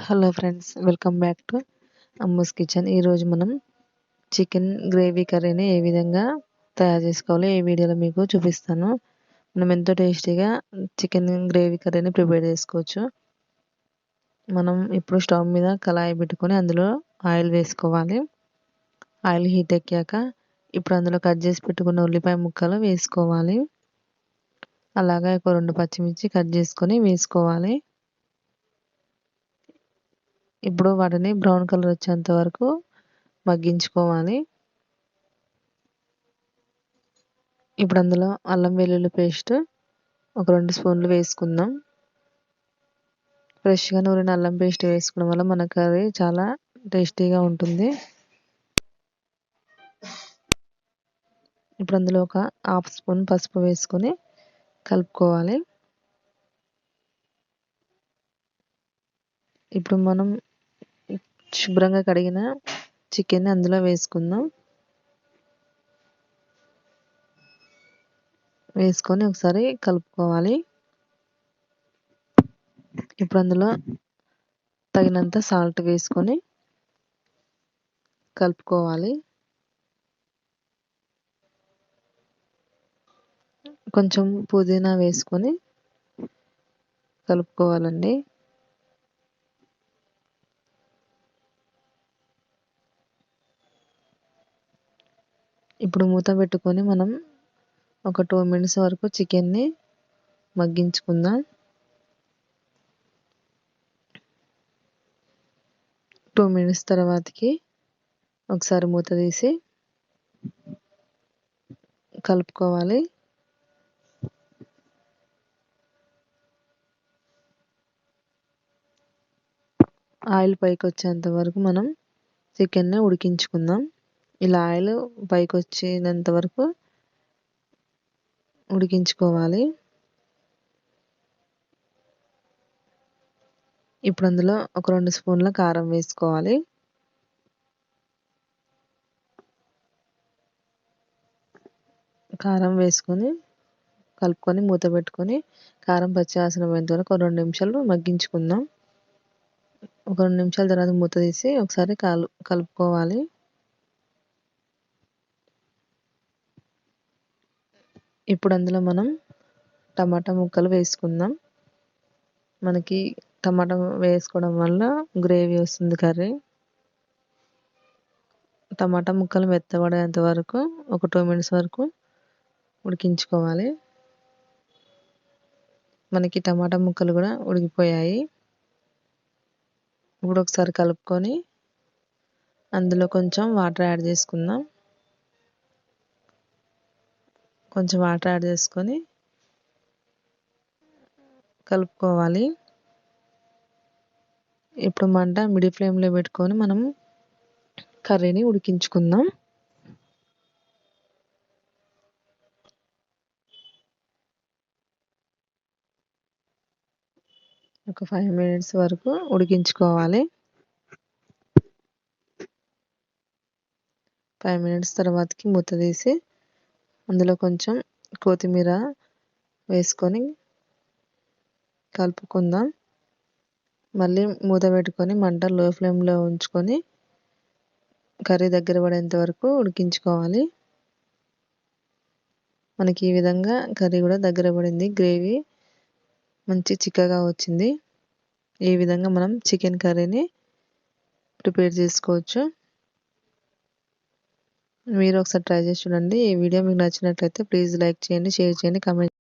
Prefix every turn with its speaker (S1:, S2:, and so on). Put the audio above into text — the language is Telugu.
S1: Hello friends, welcome back to Ammu's kitchen. ఈరోజు మనం చికెన్ గ్రేవీ కర్రీని ఏ విధంగా తయారు చేసుకోవాలో ఈ వీడియోలో మీకు చూపిస్తాను. మనం ఎంతో టేస్టీగా చికెన్ గ్రేవీ కర్రీని ప్రిపేర్ చేసుకోవచ్చు. మనం ఇప్పుడు స్టవ్ మీద కళాయి పెట్టుకొని అందులో ఆయిల్ వేసుకోవాలి. ఆయిల్ హీట్ ఎక్కాక ఇప్పుడు అందులో కట్ చేసి పెట్టుకున్న ఉల్లిపాయ ముక్కలు వేసుకోవాలి. అలాగే ఒక 2 పచ్చిమిర్చి కట్ చేసుకొని వేసుకోవాలి. ఇప్పుడు వాటిని బ్రౌన్ కలర్ వచ్చేంత వరకు మగ్గించుకోవాలి. ఇప్పుడు అందులో అల్లం వెల్లుల్లి పేస్ట్ ఒక 2 స్పూన్లు వేసుకుందాం. ఫ్రెష్గా నూరిన అల్లం పేస్ట్ వేసుకోవడం వల్ల మన కర్రీ చాలా టేస్టీగా ఉంటుంది. ఇప్పుడు అందులో ఒక 1/2 స్పూన్ పసుపు వేసుకొని కలుపుకోవాలి. ఇప్పుడు మనం శుభ్రంగా కడిగిన చికెన్ని అందులో వేసుకుందాం. వేసుకొని ఒకసారి కలుపుకోవాలి. ఇప్పుడు అందులో తగినంత సాల్ట్ వేసుకొని కలుపుకోవాలి. కొంచెం పుదీనా వేసుకొని కలుపుకోవాలండి. ఇప్పుడు మూత పెట్టుకొని మనం ఒక 2 మినిట్స్ వరకు చికెన్ని మగ్గించుకుందాం. 2 మినిట్స్ తర్వాతకి ఒకసారి మూత తీసి కలుపుకోవాలి. ఆయిల్ పైకి వచ్చేంత వరకు మనం చికెన్ని ఉడికించుకుందాం. ఇలా ఆయిల్ పైకి వచ్చినంత వరకు ఉడికించుకోవాలి. ఇప్పుడు అందులో ఒక 2 స్పూన్ల కారం వేసుకోవాలి. కారం వేసుకొని కలుపుకొని మూత పెట్టుకొని కారం పచ్చి వాసన పోయేంత వరకు ఒక 2 నిమిషాలు మగ్గించుకుందాం. ఒక 2 నిమిషాల తర్వాత మూత తీసి ఒకసారి కలుపుకోవాలి. ఇప్పుడు అందులో మనం టమాటా ముక్కలు వేసుకుందాం. మనకి టమాటా వేసుకోవడం వల్ల గ్రేవీ వస్తుంది కర్రీ. టమాటా ముక్కలు మెత్తబడేంత వరకు ఒక 2 మినిట్స్ వరకు ఉడికించుకోవాలి. మనకి టమాటా ముక్కలు కూడా ఉడికిపోయాయి. ఇప్పుడు ఒకసారి కలుపుకొని అందులో కొంచెం వాటర్ యాడ్ చేసుకుందాం. కొంచెం వాటర్ యాడ్ చేసుకొని కలుపుకోవాలి. ఇప్పుడు మంట మిడిల్ ఫ్లేమ్లో పెట్టుకొని మనం కర్రీని ఉడికించుకుందాం. ఒక 5 మినిట్స్ వరకు ఉడికించుకోవాలి. 5 మినిట్స్ తర్వాతకి మూత తీసి అందులో కొంచెం కొత్తిమీర వేసుకొని కలుపుకుందాం. మళ్ళీ మూత పెట్టుకొని మంట లో ఫ్లేమ్లో ఉంచుకొని కర్రీ దగ్గర పడేంత వరకు ఉడికించుకోవాలి. మనకి ఈ విధంగా కర్రీ కూడా దగ్గర పడింది. గ్రేవీ మంచి చిక్కగా వచ్చింది. ఈ విధంగా మనం చికెన్ కర్రీని ప్రిపేర్ చేసుకోవచ్చు. మీరు ఒకసారి ట్రై చేసి చూడండి. ఈ వీడియో మీకు నచ్చినట్లయితే ప్లీజ్ లైక్ చేయండి, షేర్ చేయండి, కామెంట్